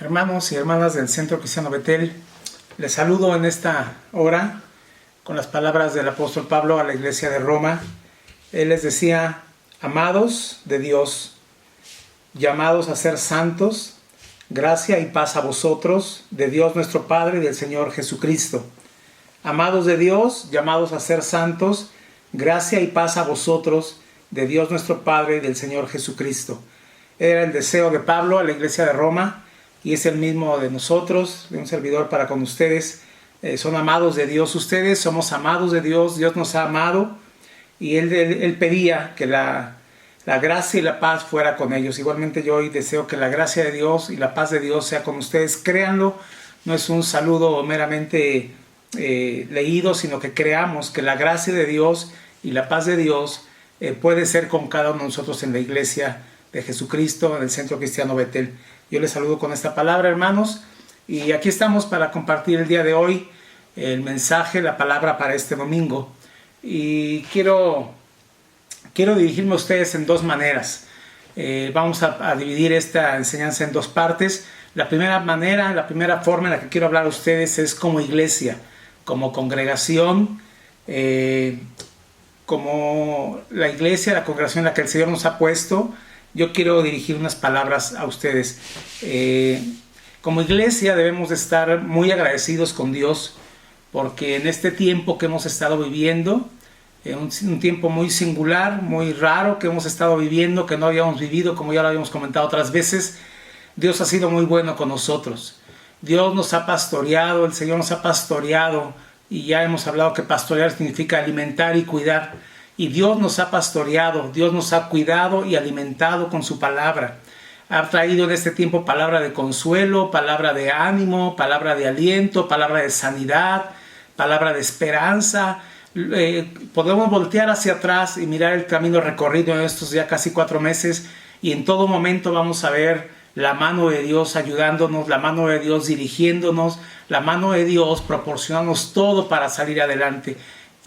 Hermanos y hermanas del Centro Cristiano Betel, les saludo en esta hora con las palabras del apóstol Pablo a la iglesia de Roma. Él les decía: amados de Dios, llamados a ser santos, gracia y paz a vosotros, de Dios nuestro Padre y del Señor Jesucristo. Amados de Dios, llamados a ser santos, gracia y paz a vosotros, de Dios nuestro Padre y del Señor Jesucristo. Era el deseo de Pablo a la iglesia de Roma, y es el mismo de nosotros, de un servidor para con ustedes. Son amados de Dios ustedes, somos amados de Dios, Dios nos ha amado, y Él pedía que la gracia y la paz fuera con ellos. Igualmente yo hoy deseo que la gracia de Dios y la paz de Dios sea con ustedes. Créanlo, no es un saludo meramente leído, sino que creamos que la gracia de Dios y la paz de Dios puede ser con cada uno de nosotros en la iglesia de Jesucristo, en el Centro Cristiano Betel. Yo les saludo con esta palabra, hermanos, y aquí estamos para compartir el día de hoy el mensaje, la palabra para este domingo. Y quiero dirigirme a ustedes en dos maneras. Vamos a dividir esta enseñanza en dos partes. La primera forma en la que quiero hablar a ustedes es como iglesia, como congregación, como la iglesia, la congregación en la que el Señor nos ha puesto. Yo quiero dirigir unas palabras a ustedes. Como iglesia debemos de estar muy agradecidos con Dios, porque en este tiempo que hemos estado viviendo, un tiempo muy singular, muy raro que hemos estado viviendo, que no habíamos vivido, como ya lo habíamos comentado otras veces, Dios ha sido muy bueno con nosotros. Dios nos ha pastoreado, el Señor nos ha pastoreado, y ya hemos hablado que pastorear significa alimentar y cuidar. Y Dios nos ha pastoreado, Dios nos ha cuidado y alimentado con su palabra. Ha traído en este tiempo palabra de consuelo, palabra de ánimo, palabra de aliento, palabra de sanidad, palabra de esperanza. Podemos voltear hacia atrás y mirar el camino recorrido en estos ya casi 4 meses, y en todo momento vamos a ver la mano de Dios ayudándonos, la mano de Dios dirigiéndonos, la mano de Dios proporcionándonos todo para salir adelante.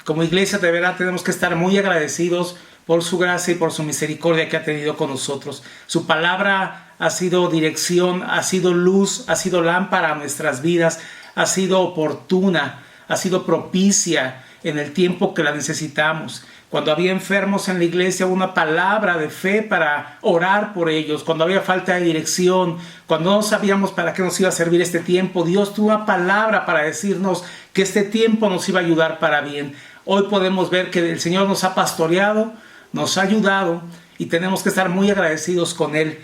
Como iglesia de verdad tenemos que estar muy agradecidos por su gracia y por su misericordia que ha tenido con nosotros. Su palabra ha sido dirección, ha sido luz, ha sido lámpara a nuestras vidas, ha sido oportuna, ha sido propicia en el tiempo que la necesitamos. Cuando había enfermos en la iglesia, una palabra de fe para orar por ellos. Cuando había falta de dirección, cuando no sabíamos para qué nos iba a servir este tiempo, Dios tuvo una palabra para decirnos que este tiempo nos iba a ayudar para bien. Hoy podemos ver que el Señor nos ha pastoreado, nos ha ayudado, y tenemos que estar muy agradecidos con Él.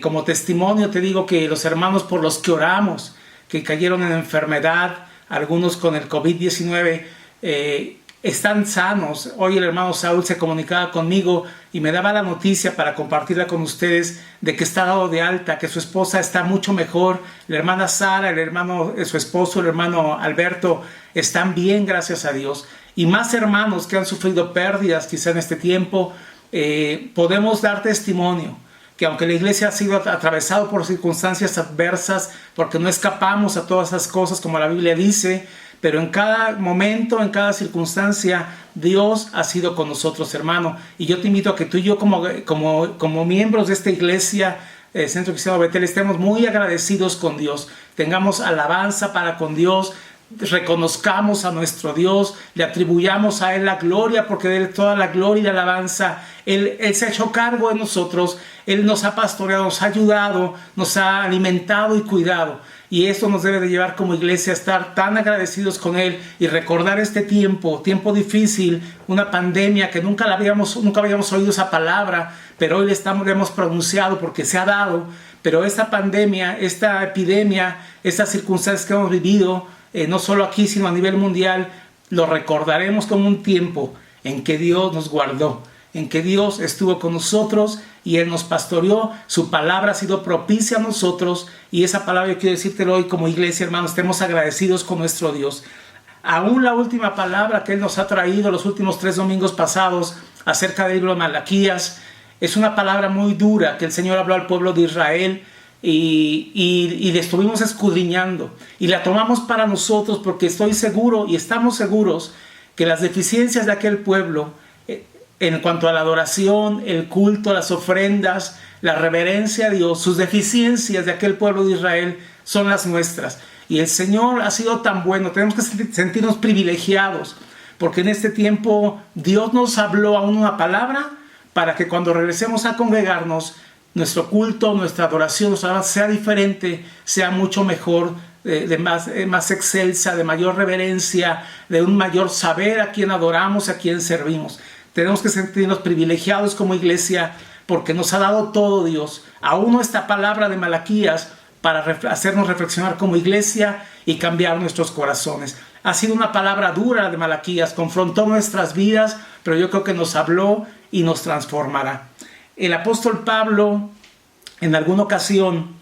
Como testimonio te digo que los hermanos por los que oramos, que cayeron en enfermedad, algunos con el COVID-19, están sanos. Hoy el hermano Saúl se comunicaba conmigo y me daba la noticia para compartirla con ustedes de que está dado de alta, que su esposa está mucho mejor. La hermana Sara, su esposo, el hermano Alberto están bien, gracias a Dios. Y más hermanos que han sufrido pérdidas quizá en este tiempo, podemos dar testimonio que aunque la iglesia ha sido atravesada por circunstancias adversas, porque no escapamos a todas esas cosas como la Biblia dice, pero en cada momento, en cada circunstancia, Dios ha sido con nosotros, hermano. Y yo te invito a que tú y yo como miembros de esta iglesia, Centro Cristiano Betel, estemos muy agradecidos con Dios. Tengamos alabanza para con Dios, reconozcamos a nuestro Dios, le atribuyamos a Él la gloria, porque de Él toda la gloria y la alabanza. Él se ha hecho cargo de nosotros, Él nos ha pastoreado, nos ha ayudado, nos ha alimentado y cuidado. Y esto nos debe de llevar como iglesia a estar tan agradecidos con Él y recordar este tiempo difícil, una pandemia que nunca habíamos oído esa palabra, pero hoy la hemos pronunciado porque se ha dado. Pero esta pandemia, esta epidemia, estas circunstancias que hemos vivido, no solo aquí sino a nivel mundial, lo recordaremos como un tiempo en que Dios nos guardó, en que Dios estuvo con nosotros y Él nos pastoreó. Su palabra ha sido propicia a nosotros, y esa palabra yo quiero decírtelo hoy como iglesia, hermanos, estemos agradecidos con nuestro Dios. Aún la última palabra que Él nos ha traído los últimos 3 domingos pasados acerca del libro de Malaquías es una palabra muy dura que el Señor habló al pueblo de Israel, y le estuvimos escudriñando y la tomamos para nosotros, porque estoy seguro y estamos seguros que las deficiencias de aquel pueblo en cuanto a la adoración, el culto, las ofrendas, la reverencia a Dios, sus deficiencias de aquel pueblo de Israel son las nuestras. Y el Señor ha sido tan bueno, tenemos que sentirnos privilegiados, porque en este tiempo Dios nos habló aún una palabra para que cuando regresemos a congregarnos, nuestro culto, nuestra adoración, sea diferente, sea mucho mejor, más excelsa, de mayor reverencia, de un mayor saber a quién adoramos, a quién servimos. Tenemos que sentirnos privilegiados como iglesia porque nos ha dado todo Dios. Aún esta palabra de Malaquías para hacernos reflexionar como iglesia y cambiar nuestros corazones. Ha sido una palabra dura de Malaquías, confrontó nuestras vidas, pero yo creo que nos habló y nos transformará. El apóstol Pablo en alguna ocasión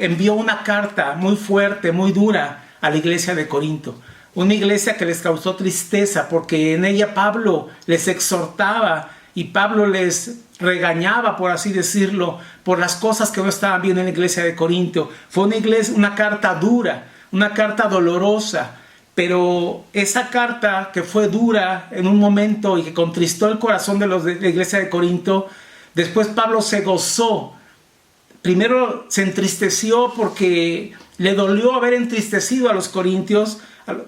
envió una carta muy fuerte, muy dura a la iglesia de Corinto. Una iglesia que les causó tristeza porque en ella Pablo les exhortaba y Pablo les regañaba, por así decirlo, por las cosas que no estaban bien en la iglesia de Corinto. Fue una carta dura, una carta dolorosa, pero esa carta que fue dura en un momento y que contristó el corazón de los de la iglesia de Corinto, después Pablo se gozó. Primero se entristeció porque le dolió haber entristecido a los corintios,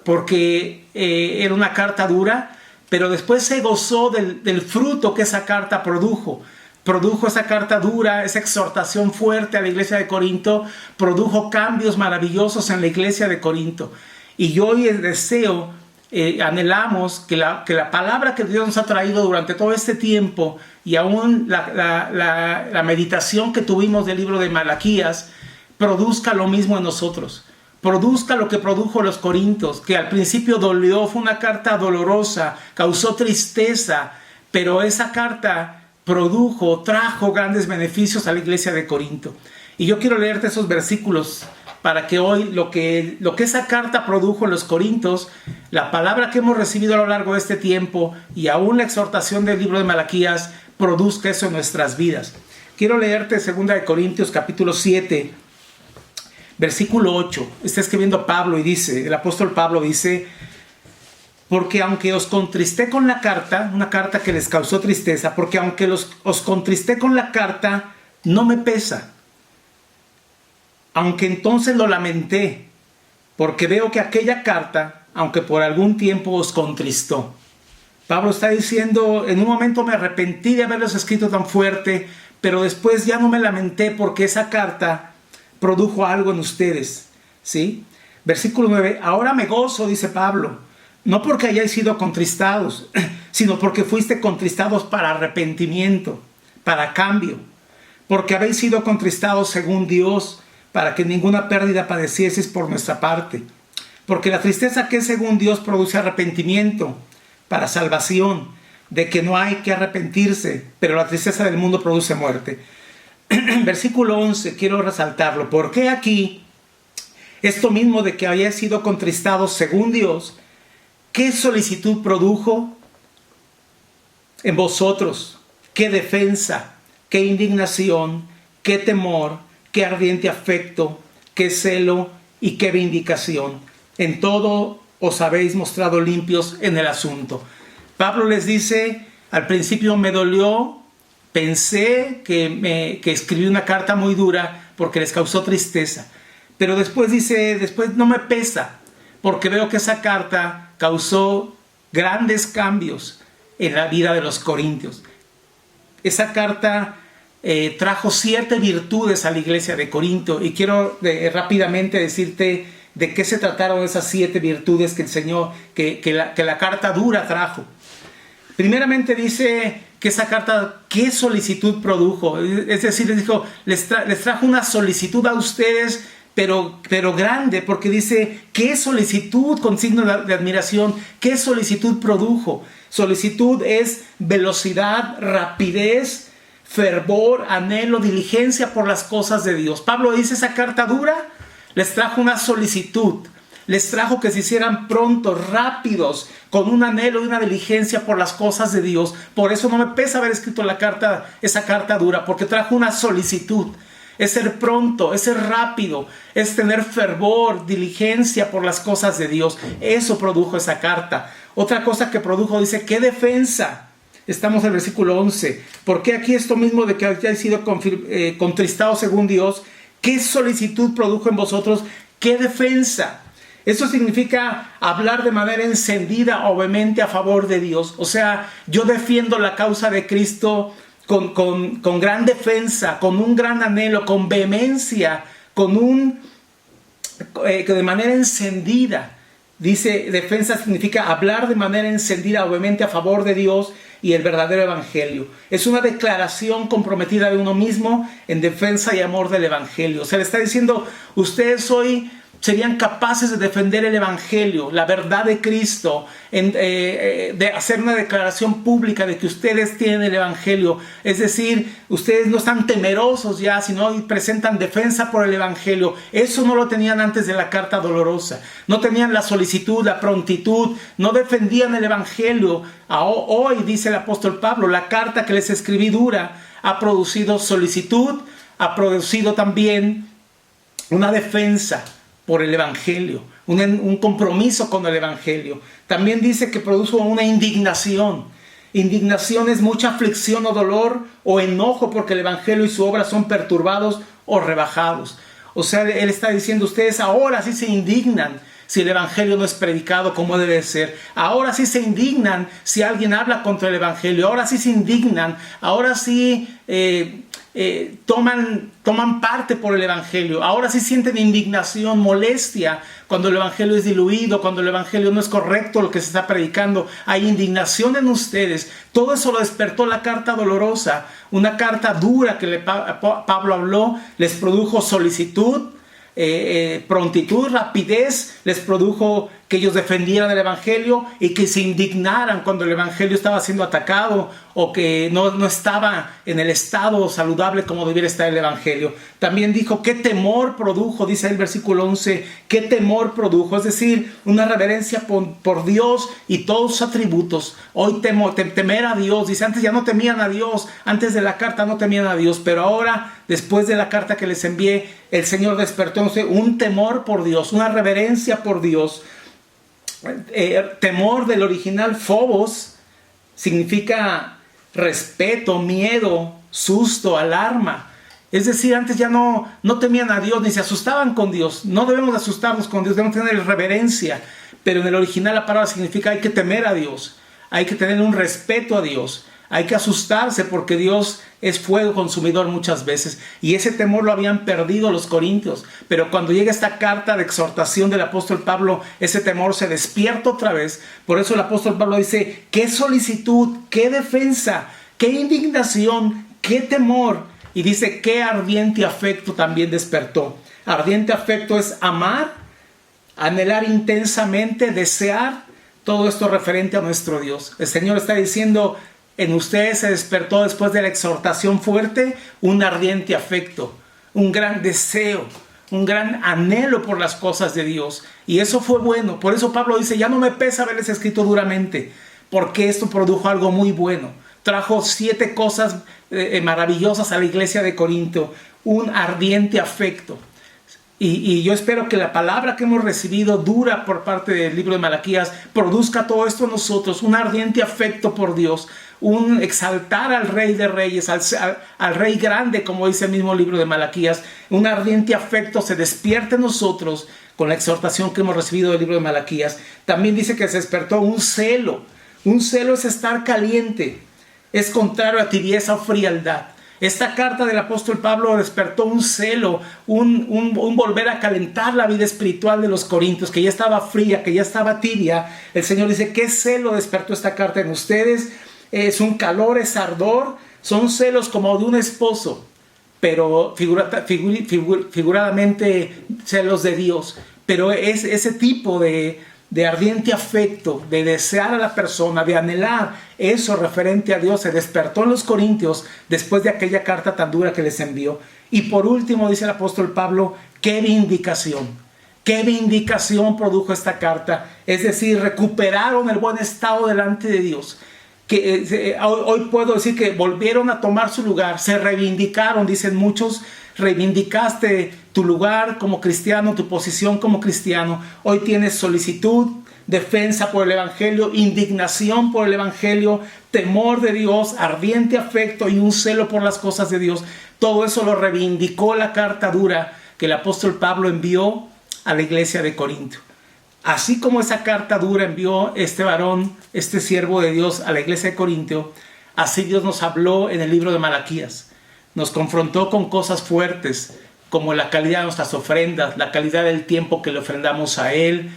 porque era una carta dura, pero después se gozó del fruto que esa carta produjo. Produjo esa carta dura, esa exhortación fuerte a la iglesia de Corinto, produjo cambios maravillosos en la iglesia de Corinto. Y yo hoy deseo, anhelamos que la palabra que Dios nos ha traído durante todo este tiempo y aún la meditación que tuvimos del libro de Malaquías produzca lo mismo en nosotros. Produzca lo que produjo los corintios, que al principio dolió, fue una carta dolorosa, causó tristeza, pero esa carta trajo grandes beneficios a la iglesia de Corinto. Y yo quiero leerte esos versículos para que hoy lo que esa carta produjo en los corintios, la palabra que hemos recibido a lo largo de este tiempo y aún la exhortación del libro de Malaquías produzca eso en nuestras vidas. Quiero leerte 2 Corintios capítulo 7, versículo 8. Está escribiendo Pablo y dice, el apóstol Pablo dice: porque aunque os contristé con la carta, una carta que les causó tristeza, porque aunque os contristé con la carta, no me pesa. Aunque entonces lo lamenté, porque veo que aquella carta, aunque por algún tiempo os contristó. Pablo está diciendo, en un momento me arrepentí de haberlos escrito tan fuerte, pero después ya no me lamenté porque esa carta produjo algo en ustedes, ¿sí? Versículo 9, ahora me gozo, dice Pablo, no porque hayáis sido contristados, sino porque fuiste contristados para arrepentimiento, para cambio, porque habéis sido contristados según Dios, para que ninguna pérdida padecieseis por nuestra parte. Porque la tristeza que es según Dios produce arrepentimiento para salvación, de que no hay que arrepentirse, pero la tristeza del mundo produce muerte. Versículo 11, quiero resaltarlo. Porque aquí, esto mismo de que había sido contristados según Dios, ¿qué solicitud produjo en vosotros? ¿Qué defensa? ¿Qué indignación? ¿Qué temor? Qué ardiente afecto, qué celo y qué vindicación. En todo os habéis mostrado limpios en el asunto. Pablo les dice, al principio me dolió, pensé que escribí una carta muy dura porque les causó tristeza. Pero después dice, después no me pesa, porque veo que esa carta causó grandes cambios en la vida de los corintios. Esa carta trajo 7 virtudes a la iglesia de Corinto y quiero rápidamente decirte de qué se trataron esas 7 virtudes que el Señor, que la carta dura trajo. Primeramente dice que esa carta, ¿qué solicitud produjo? Es decir, les trajo una solicitud a ustedes, pero grande, porque dice, ¿qué solicitud? Con signo de admiración, ¿qué solicitud produjo? Solicitud es velocidad, rapidez, fervor, anhelo, diligencia por las cosas de Dios. Pablo dice, esa carta dura les trajo una solicitud, les trajo que se hicieran prontos, rápidos, con un anhelo y una diligencia por las cosas de Dios. Por eso no me pesa haber escrito esa carta dura, porque trajo una solicitud. Es ser pronto, es ser rápido, es tener fervor, diligencia por las cosas de Dios. Eso produjo esa carta. Otra cosa que produjo, dice, ¿qué defensa? estamos en el versículo 11. Porque aquí esto mismo de que hayáis sido contristados según Dios, ¿qué solicitud produjo en vosotros? ¿Qué defensa? Eso significa hablar de manera encendida o vehemente a favor de Dios. O sea, yo defiendo la causa de Cristo con gran defensa, con un gran anhelo, con vehemencia, de manera encendida. Dice, defensa significa hablar de manera encendida o vehemente a favor de Dios y el verdadero evangelio. Es una declaración comprometida de uno mismo en defensa y amor del evangelio. O sea, le está diciendo, ustedes hoy serían capaces de defender el evangelio, la verdad de Cristo, de hacer una declaración pública de que ustedes tienen el evangelio. Es decir, ustedes no están temerosos ya, sino presentan defensa por el evangelio. Eso no lo tenían antes de la carta dolorosa. No tenían la solicitud, la prontitud, no defendían el evangelio. Hoy, dice el apóstol Pablo, la carta que les escribí dura ha producido solicitud, ha producido también una defensa por el evangelio, un compromiso con el evangelio. También dice que produjo una indignación. Indignación es mucha aflicción o dolor o enojo porque el evangelio y su obra son perturbados o rebajados. O sea, él está diciendo, ustedes ahora sí se indignan si el evangelio no es predicado como debe ser. Ahora sí se indignan si alguien habla contra el evangelio. Ahora sí se indignan. Ahora sí toman parte por el evangelio. Ahora sí sienten indignación, molestia cuando el evangelio es diluido, cuando el evangelio no es correcto lo que se está predicando. Hay indignación en ustedes. Todo eso lo despertó la carta dolorosa, una carta dura que Pablo habló. Les produjo solicitud, prontitud, rapidez, les produjo que ellos defendieran el evangelio y que se indignaran cuando el evangelio estaba siendo atacado o que no estaba en el estado saludable como debiera estar el evangelio. También dijo qué temor produjo, dice el versículo 11, qué temor produjo, es decir, una reverencia por Dios y todos sus atributos. Hoy temer a Dios, dice, antes ya no temían a Dios, antes de la carta no temían a Dios, pero ahora, después de la carta que les envié, el Señor despertó un temor por Dios, una reverencia por Dios. Temor del original phobos significa respeto, miedo, susto, alarma. Es decir, antes ya no temían a Dios ni se asustaban con Dios. No debemos asustarnos con Dios, debemos tener reverencia. Pero en el original la palabra significa hay que temer a Dios, hay que tener un respeto a Dios. Hay que asustarse porque Dios es fuego consumidor muchas veces. Y ese temor lo habían perdido los corintios. Pero cuando llega esta carta de exhortación del apóstol Pablo, ese temor se despierta otra vez. Por eso el apóstol Pablo dice, qué solicitud, qué defensa, qué indignación, qué temor. Y dice, qué ardiente afecto también despertó. Ardiente afecto es amar, anhelar intensamente, desear. Todo esto referente a nuestro Dios. El Señor está diciendo, en ustedes se despertó después de la exhortación fuerte un ardiente afecto, un gran deseo, un gran anhelo por las cosas de Dios. Y eso fue bueno. Por eso Pablo dice, ya no me pesa haberles escrito duramente, porque esto produjo algo muy bueno. Trajo 7 cosas maravillosas a la iglesia de Corinto, un ardiente afecto. Y yo espero que la palabra que hemos recibido dura por parte del libro de Malaquías produzca todo esto en nosotros, un ardiente afecto por Dios, un exaltar al Rey de Reyes, al Rey grande, como dice el mismo libro de Malaquías. Un ardiente afecto se despierta en nosotros con la exhortación que hemos recibido del libro de Malaquías. También dice que se despertó un celo. Un celo es estar caliente, es contrario a tibieza o frialdad. Esta carta del apóstol Pablo despertó un celo, un volver a calentar la vida espiritual de los corintios, que ya estaba fría, que ya estaba tibia. El Señor dice, ¿qué celo despertó esta carta en ustedes? Es un calor, es ardor, son celos como de un esposo, pero figuradamente celos de Dios. Pero es ese tipo de ardiente afecto, de desear a la persona, de anhelar eso referente a Dios, se despertó en los corintios después de aquella carta tan dura que les envió. Y por último, dice el apóstol Pablo, qué vindicación produjo esta carta. Es decir, recuperaron el buen estado delante de Dios. Que hoy puedo decir que volvieron a tomar su lugar, se reivindicaron, dicen muchos, reivindicaste tu lugar como cristiano, tu posición como cristiano. Hoy tienes solicitud, defensa por el Evangelio, indignación por el Evangelio, temor de Dios, ardiente afecto y un celo por las cosas de Dios. Todo eso lo reivindicó la carta dura que el apóstol Pablo envió a la iglesia de Corinto. Así como esa carta dura envió este varón, este siervo de Dios a la iglesia de Corinto, así Dios nos habló en el libro de Malaquías. Nos confrontó con cosas fuertes, como la calidad de nuestras ofrendas, la calidad del tiempo que le ofrendamos a Él,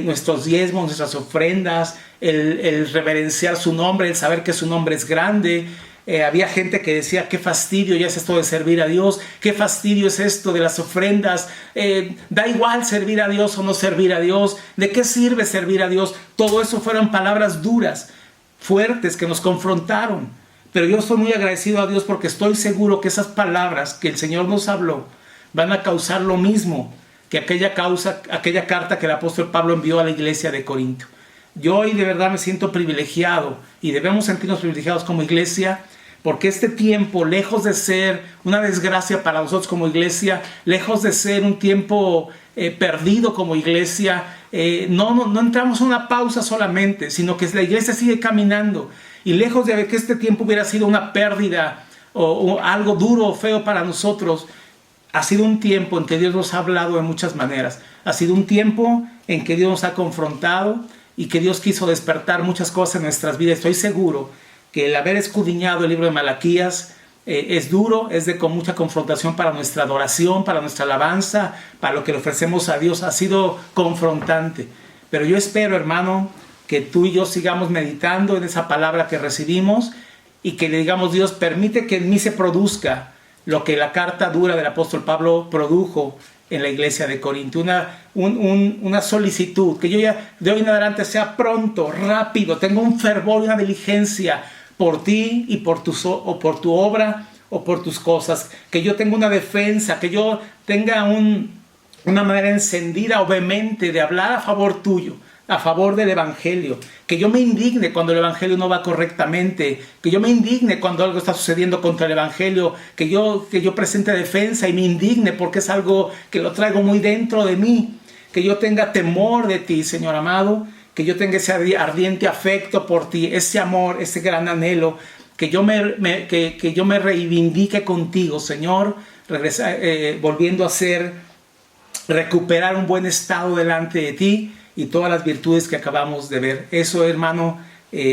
nuestros diezmos, nuestras ofrendas, el reverenciar su nombre, el saber que su nombre es grande. Había gente que decía, qué fastidio ya es esto de servir a Dios, qué fastidio es esto de las ofrendas, da igual servir a Dios o no servir a Dios, ¿de qué sirve servir a Dios? Todo eso fueron palabras duras, fuertes, que nos confrontaron. Pero yo estoy muy agradecido a Dios porque estoy seguro que esas palabras que el Señor nos habló van a causar lo mismo que aquella carta que el apóstol Pablo envió a la iglesia de Corinto. Yo hoy de verdad me siento privilegiado y debemos sentirnos privilegiados como iglesia, porque este tiempo, lejos de ser una desgracia para nosotros como iglesia, lejos de ser un tiempo perdido como iglesia, no entramos en una pausa solamente, sino que la iglesia sigue caminando. Y lejos de que este tiempo hubiera sido una pérdida o algo duro o feo para nosotros, ha sido un tiempo en que Dios nos ha hablado de muchas maneras. Ha sido un tiempo en que Dios nos ha confrontado y que Dios quiso despertar muchas cosas en nuestras vidas. Estoy seguro que el haber escudriñado el libro de Malaquías es duro, con mucha confrontación para nuestra adoración, para nuestra alabanza, para lo que le ofrecemos a Dios. Ha sido confrontante. Pero yo espero, hermano, que tú y yo sigamos meditando en esa palabra que recibimos y que le digamos, Dios, permite que en mí se produzca lo que la carta dura del apóstol Pablo produjo en la iglesia de Corinto, una solicitud, que yo ya de hoy en adelante sea pronto, rápido, tenga un fervor y una diligencia por ti y por tu obra o por tus cosas, que yo tenga una defensa, que yo tenga una manera encendida o vehemente de hablar a favor tuyo, a favor del Evangelio, que yo me indigne cuando el Evangelio no va correctamente, que yo me indigne cuando algo está sucediendo contra el Evangelio, que yo presente defensa y me indigne porque es algo que lo traigo muy dentro de mí, que yo tenga temor de ti, Señor amado, que yo tenga ese ardiente afecto por ti, ese amor, ese gran anhelo, que yo me reivindique contigo, Señor, volviendo a recuperar un buen estado delante de ti y todas las virtudes que acabamos de ver. Eso, hermano,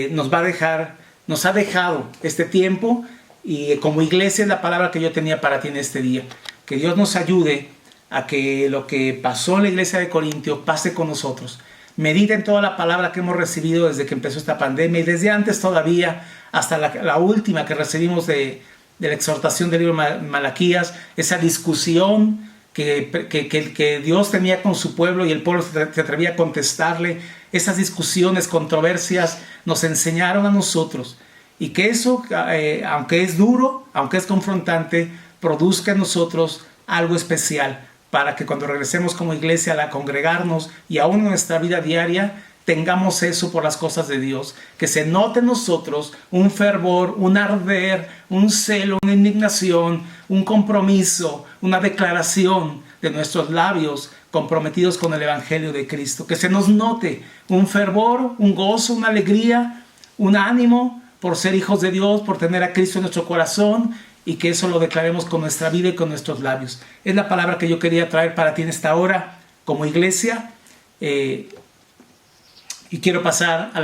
nos ha dejado este tiempo, y como iglesia es la palabra que yo tenía para ti en este día. Que Dios nos ayude a que lo que pasó en la iglesia de Corintio pase con nosotros. Medita en toda la palabra que hemos recibido desde que empezó esta pandemia y desde antes todavía, hasta la última que recibimos de la exhortación del libro de Malaquías, esa discusión que Dios tenía con su pueblo y el pueblo se atrevía a contestarle. Esas discusiones, controversias nos enseñaron a nosotros, y que eso, aunque es duro, aunque es confrontante, produzca en nosotros algo especial, para que cuando regresemos como iglesia a congregarnos y aún en nuestra vida diaria tengamos eso por las cosas de Dios, que se note en nosotros un fervor, un arder, un celo, una indignación, un compromiso, una declaración de nuestros labios comprometidos con el Evangelio de Cristo. Que se nos note un fervor, un gozo, una alegría, un ánimo por ser hijos de Dios, por tener a Cristo en nuestro corazón, y que eso lo declaremos con nuestra vida y con nuestros labios. Es la palabra que yo quería traer para ti en esta hora como iglesia. Y quiero pasar a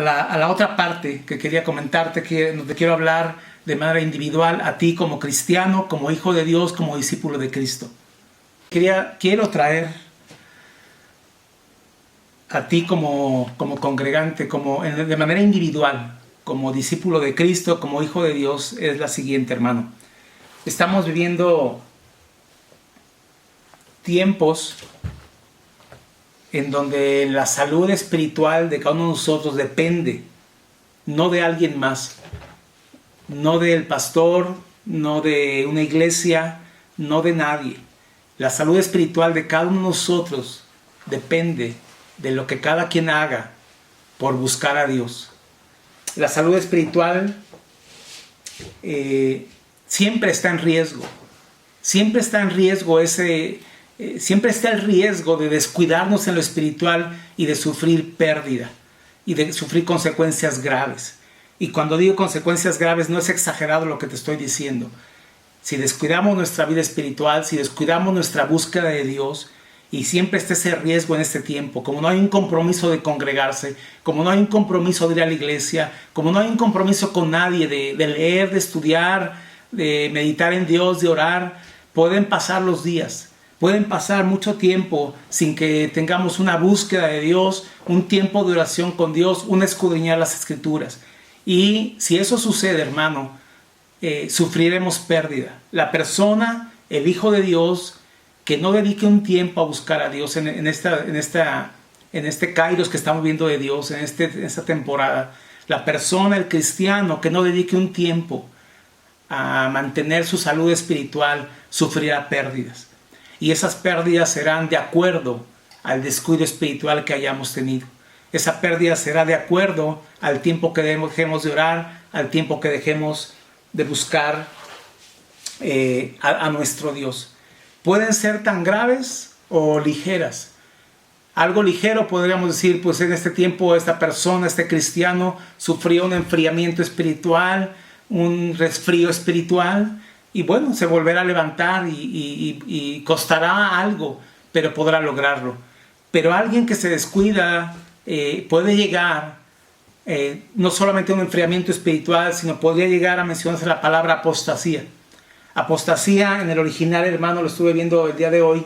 la otra parte que quería comentarte, donde quiero hablar de manera individual a ti como cristiano, como hijo de Dios, como discípulo de Cristo. Quiero traer a ti como congregante, de manera individual, como discípulo de Cristo, como hijo de Dios, es la siguiente, hermano. Estamos viviendo tiempos en donde la salud espiritual de cada uno de nosotros depende no de alguien más, no del pastor, no de una iglesia, no de nadie. La salud espiritual de cada uno de nosotros depende de lo que cada quien haga por buscar a Dios. La salud espiritual siempre está en riesgo. Siempre está en riesgo siempre está el riesgo de descuidarnos en lo espiritual y de sufrir pérdida y de sufrir consecuencias graves. Y cuando digo consecuencias graves, no es exagerado lo que te estoy diciendo. Si descuidamos nuestra vida espiritual, si descuidamos nuestra búsqueda de Dios, y siempre está ese riesgo en este tiempo, como no hay un compromiso de congregarse, como no hay un compromiso de ir a la iglesia, como no hay un compromiso con nadie de leer, de estudiar, de meditar en Dios, de orar, pueden pasar los días, pueden pasar mucho tiempo sin que tengamos una búsqueda de Dios, un tiempo de oración con Dios, un escudriñar las Escrituras. Y si eso sucede, hermano, sufriremos pérdida. La persona, el Hijo de Dios, que no dedique un tiempo a buscar a Dios en este Kairos que estamos viendo de Dios, en esta temporada, la persona, el cristiano, que no dedique un tiempo a mantener su salud espiritual, sufrirá pérdidas. Y esas pérdidas serán de acuerdo al descuido espiritual que hayamos tenido. Esa pérdida será de acuerdo al tiempo que dejemos de orar, al tiempo que dejemos de buscar a nuestro Dios. Pueden ser tan graves o ligeras. Algo ligero podríamos decir, pues en este tiempo esta persona, este cristiano, sufrió un enfriamiento espiritual, un resfrío espiritual, y bueno, se volverá a levantar y costará algo, pero podrá lograrlo. Pero alguien que se descuida puede llegar no solamente a un enfriamiento espiritual, sino podría llegar a mencionarse la palabra apostasía. Apostasía en el original, hermano, lo estuve viendo el día de hoy,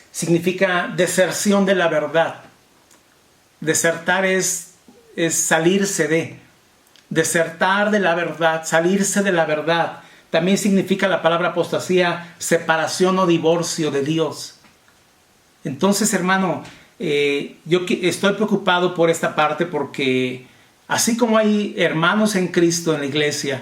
significa deserción de la verdad. Desertar es salirse de. Desertar de la verdad, salirse de la verdad. También significa la palabra apostasía separación o divorcio de Dios. Entonces, hermano, yo estoy preocupado por esta parte porque así como hay hermanos en Cristo en la iglesia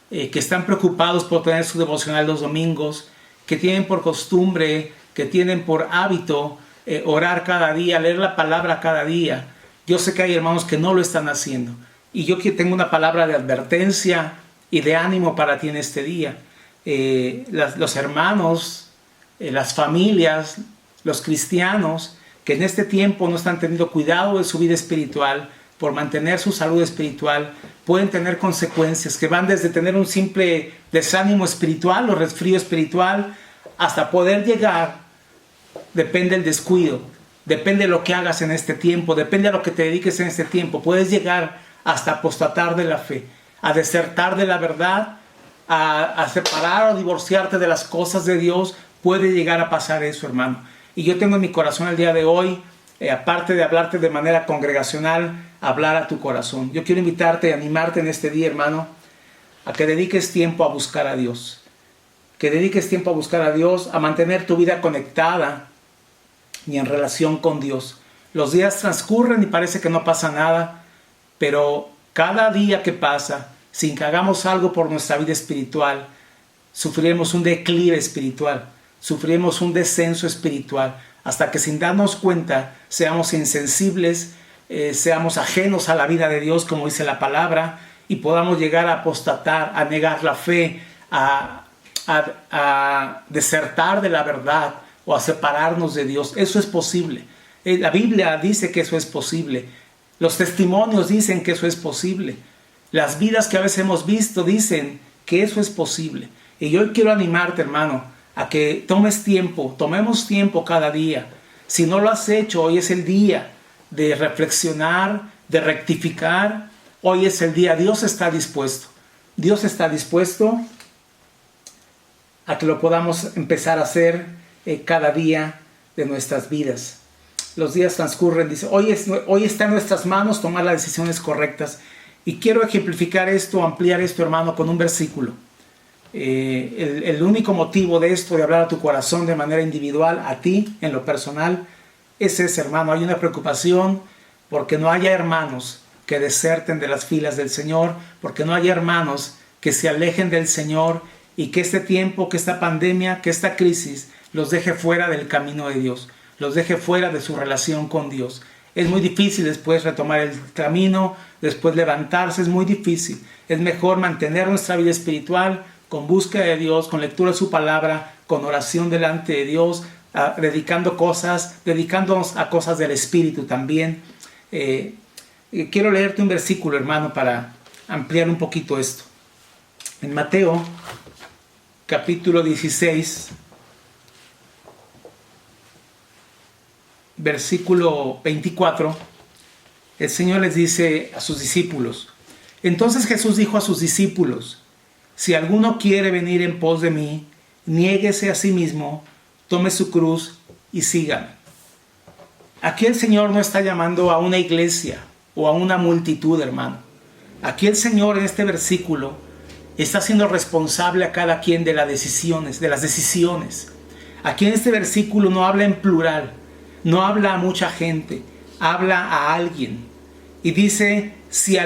que están preocupados por tener su devocional los domingos, que tienen por costumbre, que tienen por hábito orar cada día, leer la palabra cada día. Yo sé que hay hermanos que no lo están haciendo. Y yo tengo una palabra de advertencia y de ánimo para ti en este día. Los hermanos, las familias, los cristianos que en este tiempo no están teniendo cuidado de su vida espiritual, por mantener su salud espiritual, pueden tener consecuencias que van desde tener un simple desánimo espiritual o resfrío espiritual hasta poder llegar, depende del descuido, depende de lo que hagas en este tiempo, depende de lo que te dediques en este tiempo, puedes llegar hasta apostatar de la fe, a desertar de la verdad, a separar o divorciarte de las cosas de Dios. Puede llegar a pasar eso, hermano. Y yo tengo en mi corazón el día de hoy, aparte de hablarte de manera congregacional, hablar a tu corazón. Yo quiero invitarte y animarte en este día, hermano, a que dediques tiempo a buscar a Dios. Que dediques tiempo a buscar a Dios, a mantener tu vida conectada y en relación con Dios. Los días transcurren y parece que no pasa nada, pero cada día que pasa, sin que hagamos algo por nuestra vida espiritual, sufriremos un declive espiritual, sufriremos un descenso espiritual, hasta que sin darnos cuenta seamos insensibles, seamos ajenos a la vida de Dios, como dice la palabra, y podamos llegar a apostatar, a negar la fe, a desertar de la verdad o a separarnos de Dios. Eso es posible. La Biblia dice que eso es posible. Los testimonios dicen que eso es posible. Las vidas que a veces hemos visto dicen que eso es posible. Y yo quiero animarte, hermano, a que tomemos tiempo cada día. Si no lo has hecho, hoy es el día de reflexionar, de rectificar. Hoy es el día. Dios está dispuesto. Dios está dispuesto a que lo podamos empezar a hacer cada día de nuestras vidas. Los días transcurren, dice, hoy está en nuestras manos tomar las decisiones correctas. Y quiero ejemplificar esto, ampliar esto, hermano, con un versículo. El único motivo de esto, de hablar a tu corazón de manera individual, a ti, en lo personal, es ese, hermano. Hay una preocupación porque no haya hermanos que deserten de las filas del Señor, porque no haya hermanos que se alejen del Señor y que este tiempo, que esta pandemia, que esta crisis los deje fuera del camino de Dios, los deje fuera de su relación con Dios. Es muy difícil después retomar el camino, después levantarse, es muy difícil. Es mejor mantener nuestra vida espiritual, con búsqueda de Dios, con lectura de su palabra, con oración delante de Dios, dedicándonos a cosas del Espíritu también. Quiero leerte un versículo, hermano, para ampliar un poquito esto. En Mateo, capítulo 16, versículo 24, el Señor les dice a sus discípulos: entonces Jesús dijo a sus discípulos: si alguno quiere venir en pos de mí, niéguese a sí mismo, tome su cruz y sígame. Aquí el Señor no está llamando a una iglesia o a una multitud, hermano. Aquí el Señor en este versículo está siendo responsable a cada quien de las decisiones. Aquí en este versículo no habla en plural, no habla a mucha gente, habla a alguien. Y dice, si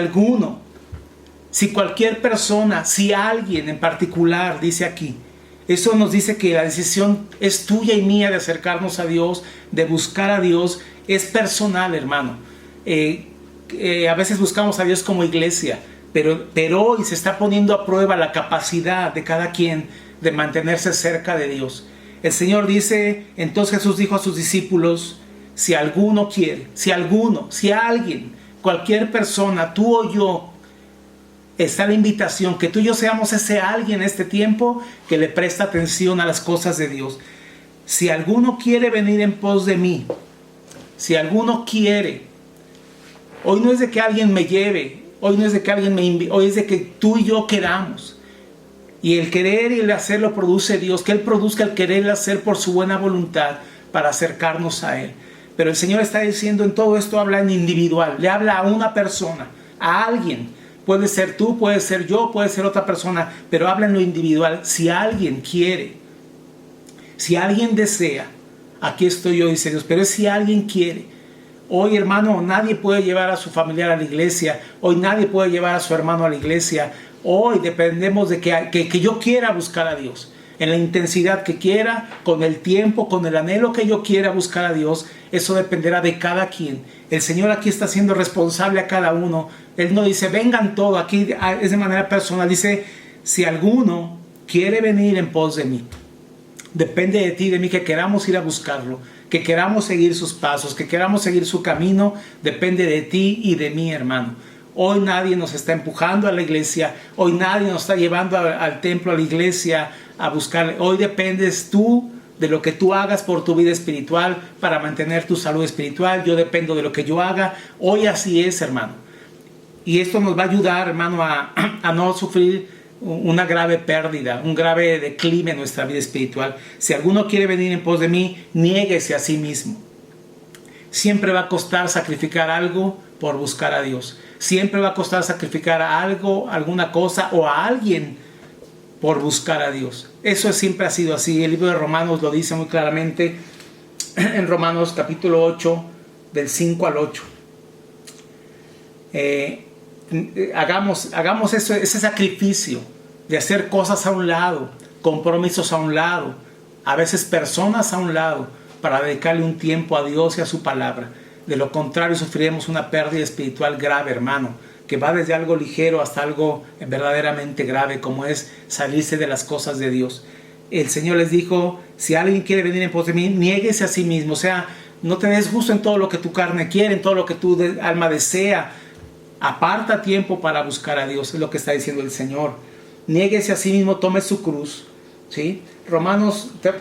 cualquier persona, si alguien en particular, dice aquí. Eso nos dice que la decisión es tuya y mía de acercarnos a Dios, de buscar a Dios, es personal, hermano. A veces buscamos a Dios como iglesia, pero hoy se está poniendo a prueba la capacidad de cada quien de mantenerse cerca de Dios. El Señor dice, entonces Jesús dijo a sus discípulos: si alguno quiere, si alguien, cualquier persona, tú o yo, está la invitación que tú y yo seamos ese alguien en este tiempo que le presta atención a las cosas de Dios. Si alguno quiere venir en pos de mí, si alguno quiere, hoy no es de que alguien me lleve, hoy no es de que alguien me invite, hoy es de que tú y yo queramos. Y el querer y el hacer lo produce Dios, que Él produzca el querer y el hacer por su buena voluntad para acercarnos a Él. Pero el Señor está diciendo, en todo esto habla en individual, le habla a una persona, a alguien. Puede ser tú, puede ser yo, puede ser otra persona, pero habla en lo individual. Si alguien quiere, si alguien desea, aquí estoy yo, dice Dios, pero es si alguien quiere. Hoy, hermano, nadie puede llevar a su familiar a la iglesia, hoy nadie puede llevar a su hermano a la iglesia. Hoy dependemos de que yo quiera buscar a Dios, en la intensidad que quiera, con el tiempo, con el anhelo que yo quiera buscar a Dios. Eso dependerá de cada quien. El Señor aquí está siendo responsable a cada uno. Él no dice, vengan todos, aquí es de manera personal. Dice, si alguno quiere venir en pos de mí, depende de ti y de mí que queramos ir a buscarlo, que queramos seguir sus pasos, que queramos seguir su camino. Depende de ti y de mí, hermano. Hoy nadie nos está empujando a la iglesia, hoy nadie nos está llevando al templo, a la iglesia, a buscar. Hoy dependes tú de lo que tú hagas por tu vida espiritual para mantener tu salud espiritual. Yo dependo de lo que yo haga. Hoy así es, hermano. Y esto nos va a ayudar, hermano, a no sufrir una grave pérdida, un grave declive en nuestra vida espiritual. Si alguno quiere venir en pos de mí, niéguese a sí mismo. Siempre va a costar sacrificar algo por buscar a Dios. Siempre va a costar sacrificar a algo, alguna cosa o a alguien por buscar a Dios. Eso siempre ha sido así. El libro de Romanos lo dice muy claramente en Romanos capítulo 8, del 5 al 8. Hagamos ese sacrificio de hacer cosas a un lado, compromisos a un lado, a veces personas a un lado, para dedicarle un tiempo a Dios y a su palabra. De lo contrario, sufriremos una pérdida espiritual grave, hermano, que va desde algo ligero hasta algo verdaderamente grave, como es salirse de las cosas de Dios. El Señor les dijo, si alguien quiere venir en pos de mí, niéguese a sí mismo. O sea, no te des gusto en todo lo que tu carne quiere, en todo lo que tu alma desea. Aparta tiempo para buscar a Dios, es lo que está diciendo el Señor. Niéguese a sí mismo, tome su cruz. ¿Sí?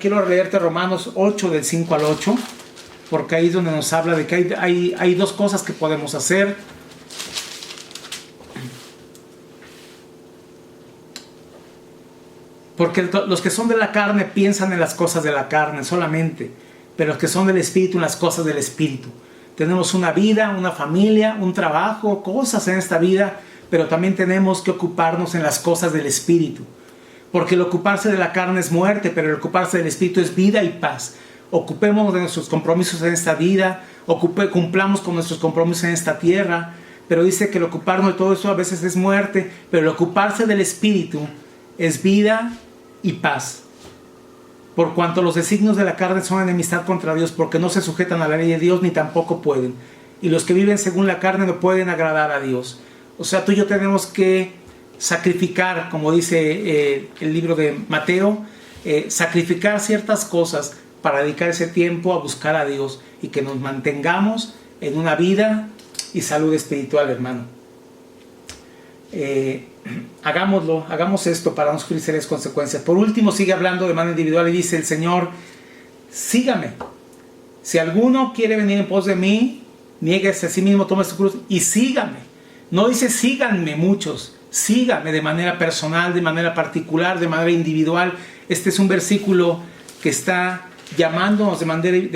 Quiero leerte Romanos 8, del 5 al 8. Porque ahí es donde nos habla de que hay dos cosas que podemos hacer. Porque los que son de la carne piensan en las cosas de la carne solamente, pero los que son del Espíritu en las cosas del Espíritu. Tenemos una vida, una familia, un trabajo, cosas en esta vida, pero también tenemos que ocuparnos en las cosas del Espíritu. Porque el ocuparse de la carne es muerte, pero el ocuparse del Espíritu es vida y paz. Ocupémonos de nuestros compromisos en esta vida, cumplamos con nuestros compromisos en esta tierra, pero dice que el ocuparnos de todo eso a veces es muerte, pero el ocuparse del Espíritu es vida y paz. Por cuanto los designios de la carne son enemistad contra Dios, porque no se sujetan a la ley de Dios ni tampoco pueden. Y los que viven según la carne no pueden agradar a Dios. O sea, tú y yo tenemos que sacrificar, como dice el libro de Mateo, sacrificar ciertas cosas para dedicar ese tiempo a buscar a Dios y que nos mantengamos en una vida y salud espiritual, hermano. Hagámoslo, hagamos esto para no sufrir serias consecuencias. Por último, sigue hablando de manera individual y dice el Señor: sígame. Si alguno quiere venir en pos de mí, niéguese a sí mismo, tome su cruz y sígame. No dice síganme muchos, sígame de manera personal, de manera particular, de manera individual. Este es un versículo que está llamándonos de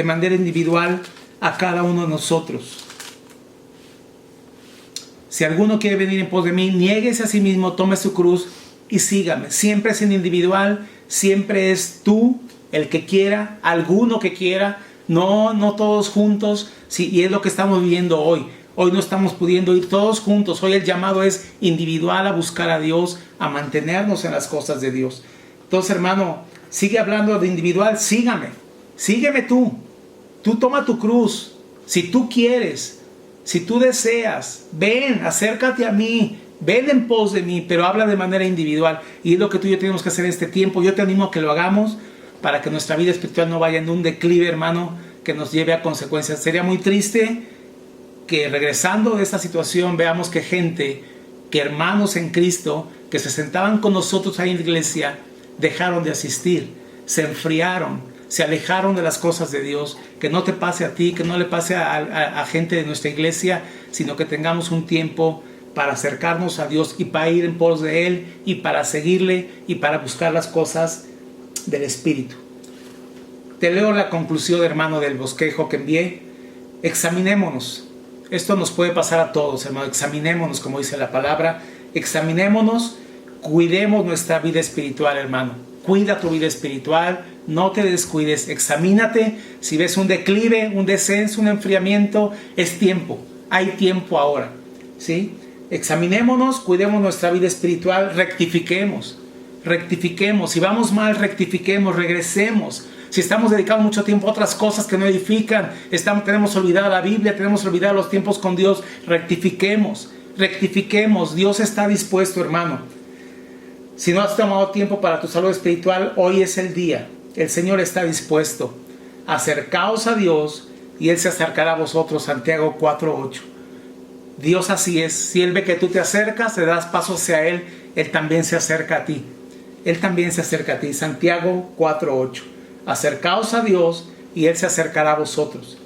manera individual a cada uno de nosotros. Si alguno quiere venir en pos de mí, niéguese a sí mismo, tome su cruz y sígame. Siempre es en individual, siempre es tú el que quiera, alguno que quiera, no todos juntos. Sí, y es lo que estamos viviendo hoy. Hoy no estamos pudiendo ir todos juntos. Hoy el llamado es individual, a buscar a Dios, a mantenernos en las cosas de Dios. Entonces, hermano, sigue hablando de individual, sígame tú. Tú toma tu cruz. Si tú quieres, si tú deseas, ven, acércate a mí, ven en pos de mí, pero habla de manera individual. Y es lo que tú y yo tenemos que hacer en este tiempo. Yo te animo a que lo hagamos para que nuestra vida espiritual no vaya en un declive, hermano, que nos lleve a consecuencias. Sería muy triste que regresando de esta situación veamos que hermanos en Cristo, que se sentaban con nosotros ahí en la iglesia, dejaron de asistir, se enfriaron, se alejaron de las cosas de Dios. Que no te pase a ti, que no le pase a gente de nuestra iglesia, sino que tengamos un tiempo para acercarnos a Dios y para ir en pos de Él y para seguirle y para buscar las cosas del Espíritu. Te leo la conclusión, hermano, del bosquejo que envié. Examinémonos. Esto nos puede pasar a todos, hermano. Examinémonos, como dice la palabra. Examinémonos, cuidemos nuestra vida espiritual, hermano. Cuida tu vida espiritual, no te descuides, examínate. Si ves un declive, un descenso, un enfriamiento, es tiempo, hay tiempo ahora, ¿sí? Examinémonos, cuidemos nuestra vida espiritual, rectifiquemos. Si vamos mal, rectifiquemos, regresemos. Si estamos dedicando mucho tiempo a otras cosas que no edifican, tenemos olvidada la Biblia, tenemos olvidado los tiempos con Dios, rectifiquemos. Dios está dispuesto, hermano. Si no has tomado tiempo para tu salud espiritual, hoy es el día. El Señor está dispuesto. Acercaos a Dios y Él se acercará a vosotros. Santiago 4:8. Dios así es. Si Él ve que tú te acercas, te das paso hacia Él, Él también se acerca a ti. Santiago 4:8. Acercaos a Dios y Él se acercará a vosotros.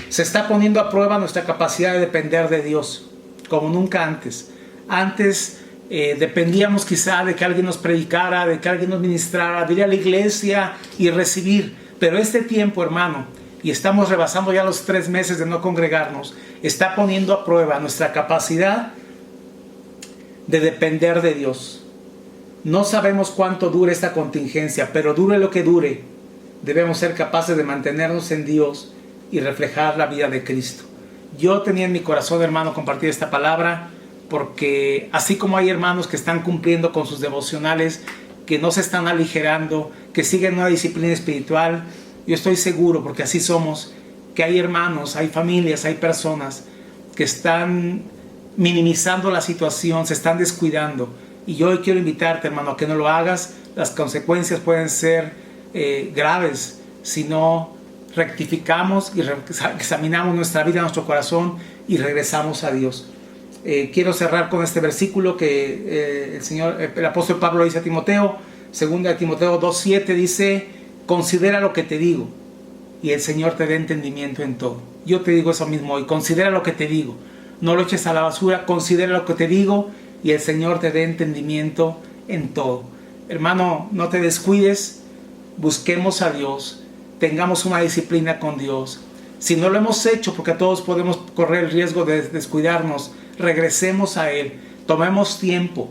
Se está poniendo a prueba nuestra capacidad de depender de Dios, como nunca antes. Antes dependíamos quizá de que alguien nos predicara, de que alguien nos ministrara, de ir a la iglesia y recibir. Pero este tiempo, hermano, y estamos rebasando ya los 3 meses de no congregarnos, está poniendo a prueba nuestra capacidad de depender de Dios. No sabemos cuánto dure esta contingencia, pero dure lo que dure, debemos ser capaces de mantenernos en Dios y reflejar la vida de Cristo. Yo tenía en mi corazón, hermano, compartir esta palabra, porque así como hay hermanos que están cumpliendo con sus devocionales, que no se están aligerando, que siguen una disciplina espiritual, yo estoy seguro, porque así somos, que hay hermanos, hay familias, hay personas que están minimizando la situación, se están descuidando. Y yo hoy quiero invitarte, hermano, a que no lo hagas. Las consecuencias pueden ser graves si no rectificamos y examinamos nuestra vida, nuestro corazón y regresamos a Dios. Quiero cerrar con este versículo que el apóstol Pablo dice a Timoteo, 2 Timoteo 2:7, dice: considera lo que te digo y el Señor te dé entendimiento en todo. Yo te digo eso mismo hoy, considera lo que te digo, no lo eches a la basura, considera lo que te digo y el Señor te dé entendimiento en todo. Hermano, no te descuides, busquemos a Dios, tengamos una disciplina con Dios. Si no lo hemos hecho, porque todos podemos correr el riesgo de descuidarnos, regresemos a Él, tomemos tiempo.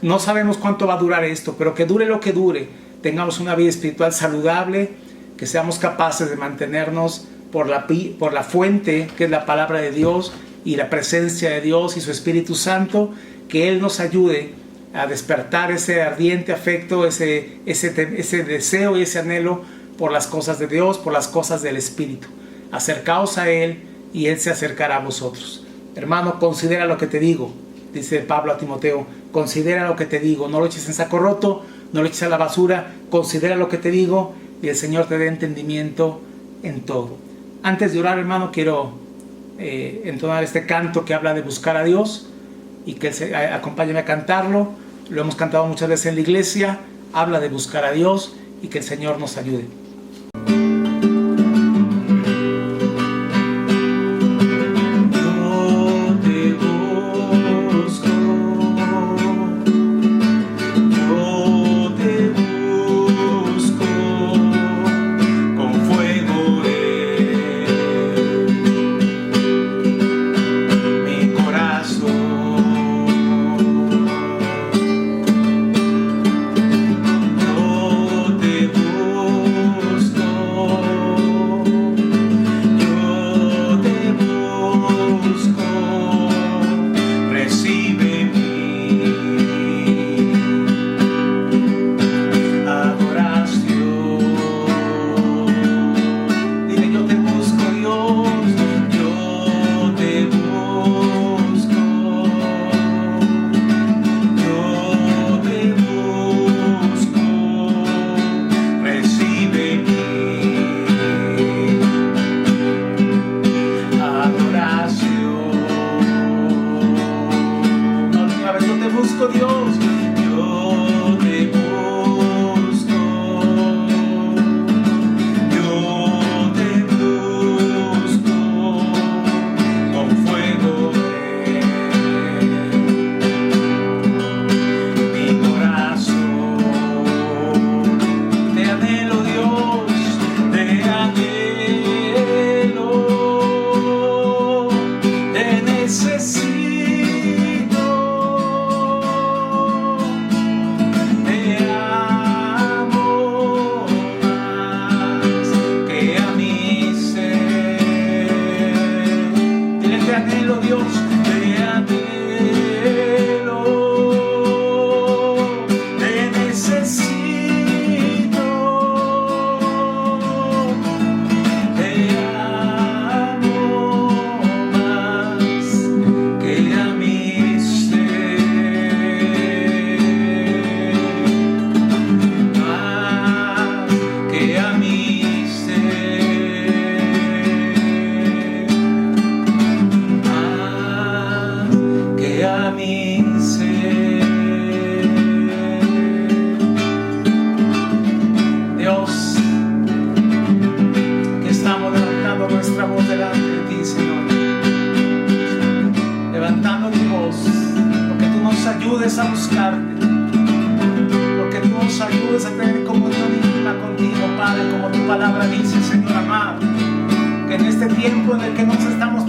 No sabemos cuánto va a durar esto, pero que dure lo que dure, tengamos una vida espiritual saludable, que seamos capaces de mantenernos por la fuente que es la palabra de Dios y la presencia de Dios y su Espíritu Santo, que Él nos ayude a despertar ese ardiente afecto, ese deseo y ese anhelo por las cosas de Dios, por las cosas del Espíritu. Acercaos a Él y Él se acercará a vosotros. Hermano, considera lo que te digo. dice Pablo a Timoteo, considera lo que te digo, no lo eches en saco roto, no lo eches a la basura, considera lo que te digo y el Señor te dé entendimiento en todo. Antes de orar, hermano, quiero entonar este canto que habla de buscar a Dios y que acompáñame a cantarlo. Lo hemos cantado muchas veces en la iglesia, habla de buscar a Dios y que el Señor nos ayude. A buscarte, porque tú nos ayudes a tener comunión íntima contigo, Padre, como tu palabra dice, Señor amado, que en este tiempo en el que nos estamos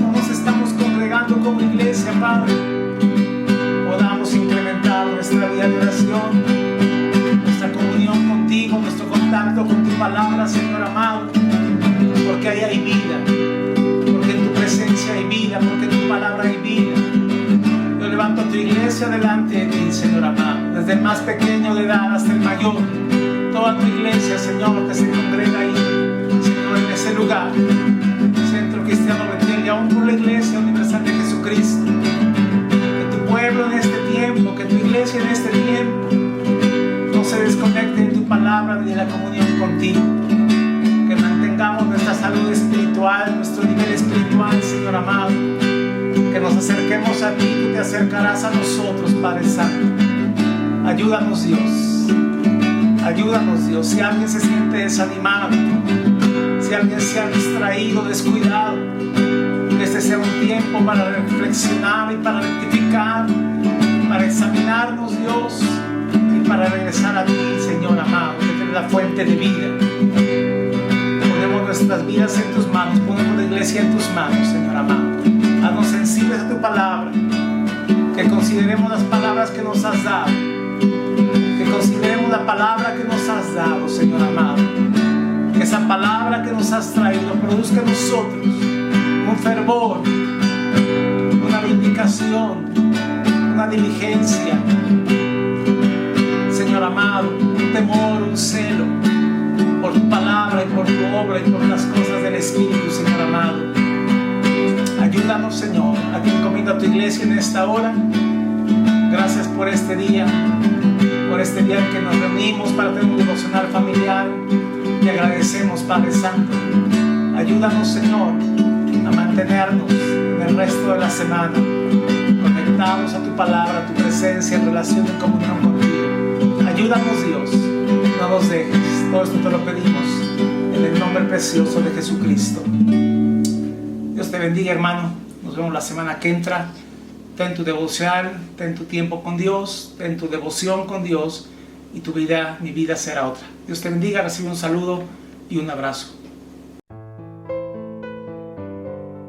congregando como iglesia, Padre, podamos incrementar nuestra vida de oración, nuestra comunión contigo, nuestro contacto con tu palabra, Señor amado, porque ahí hay vida, porque en tu presencia hay vida, porque en tu palabra hay vida. Levanto a tu iglesia delante de ti, Señor amado, desde el más pequeño de edad hasta el mayor, toda tu iglesia, Señor, que se congrega ahí, Señor, en ese lugar, Centro Cristiano Betel, y aún por la Iglesia Universal de Jesucristo, que tu pueblo en este tiempo, que tu iglesia en este tiempo, no se desconecte de tu palabra ni de la comunión contigo, que mantengamos nuestra salud espiritual, nuestro nivel espiritual, Señor amado, que nos acerquemos a ti, tú te acercarás a nosotros, Padre Santo. Ayúdanos, Dios. Ayúdanos, Dios. Si alguien se siente desanimado, si alguien se ha distraído, descuidado, que este sea un tiempo para reflexionar y para rectificar, para examinarnos, Dios, y para regresar a ti, Señor amado, que eres la fuente de vida. Ponemos nuestras vidas en tus manos, ponemos la iglesia en tus manos, Señor amado. Haznos sensibles a tu palabra, que consideremos las palabras que nos has dado, que consideremos la palabra que nos has dado, Señor amado, que esa palabra que nos has traído produzca en nosotros un fervor, una vindicación, una diligencia, Señor amado, un temor, un celo por tu palabra y por tu obra y por las cosas del Espíritu, Señor amado. Ayúdanos, Señor, a ti encomiendo a tu iglesia en esta hora, Gracias por este día en que nos reunimos para tener un devocional familiar. Te agradecemos, Padre Santo. Ayúdanos, Señor, a mantenernos en el resto de la semana conectados a tu palabra, a tu presencia, en relación, en comunión contigo. Ayúdanos, Dios, no nos dejes. Todo esto te lo pedimos en el nombre precioso de Jesucristo. Dios te bendiga, hermano. Nos vemos la semana que entra. Ten tu devocional, ten tu tiempo con Dios, ten tu devoción con Dios, y mi vida será otra. Dios te bendiga, recibe un saludo y un abrazo.